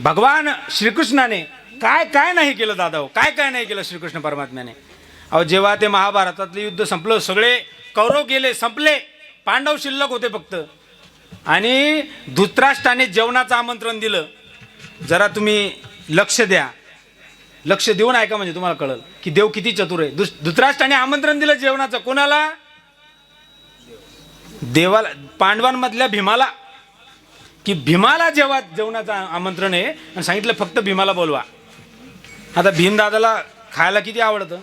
भगवान श्रीकृष्णाने काय काय नाही केलं दादा, काय काय नाही केलं श्रीकृष्ण परमात्म्याने. अहो जेव्हा ते महाभारतातलं युद्ध संपलं, सगळे कौरव गेले, संपले, पांडव शिल्लक होते फक्त, आणि धृतराष्ट्राने जेवणाचं आमंत्रण दिलं. जरा तुम्ही लक्ष द्या, लक्ष देऊन ऐका म्हणजे तुम्हाला कळलं की देव किती चतुर आहे. धृतराष्ट्राने आमंत्रण दिलं जेवणाचं. कोणाला? देवाला, पांडवांमधल्या भीमाला. की भीमाला जेव्हा जेवणाचं आमंत्रण आहे आणि सांगितलं फक्त भीमाला बोलवा. आता भीमदादाला खायला किती आवडतं,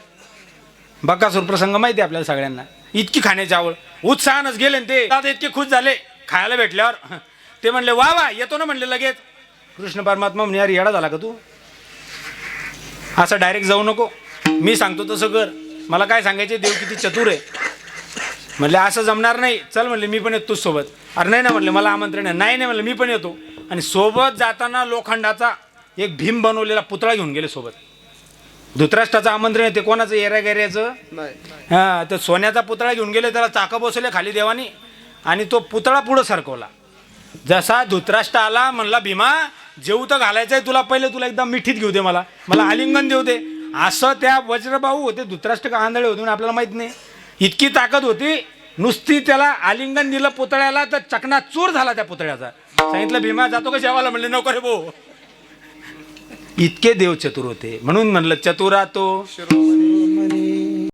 बकासूर प्रसंग माहिती आहे आपल्याला सगळ्यांना. इतकी खाण्याची आवड, उत्साहानच गेले ते दादा, इतके खुश झाले खायला भेटल्यावर. ते म्हणले वा वा, येतो ना म्हणले लगेच. कृष्ण परमात्मा म्हणे यार येडा झाला का तू, असं डायरेक्ट जाऊ नको, मी सांगतो तसं कर. मला काय सांगायचे, देव किती चतुर आहे. म्हणले असं जमणार नाही, चल म्हणले मी पण येतो तुझ सोबत. अरे नाही ना म्हणले, मला आमंत्रण आहे. नाही म्हणलं मी पण येतो. आणि सोबत जाताना लोखंडाचा एक भीम बनवलेला पुतळा घेऊन गेले सोबत. धृतराष्ट्राचं आमंत्रण आहे ते कोणाचं, येऱ्या गेऱ्याचं, हां, तर सोन्याचा पुतळा घेऊन गेले, त्याला चाकं बसवले खाली देवानी, आणि तो पुतळा पुढं सरकवला. जसा धृतराष्ट्र आला म्हणला भीमा जेवू तर घालायचंय तुला, पहिले तुला एकदा मिठीत घेऊ दे, मला मला आलिंगन देऊ दे. असं त्या वज्रभाऊ होते, धृतराष्ट्र का आंधळे होते आपल्याला माहित नाही. इतकी ताकद होती, नुसती त्याला आलिंगन दिलं पुतळ्याला तर चकनाचूर झाला त्या पुतळ्याचा. सांगितलं भीमा जातो का जेवायला, म्हणले नको रे भाऊ. इतके देव चतुर होते. म्हणून म्हणलं चतुरा तो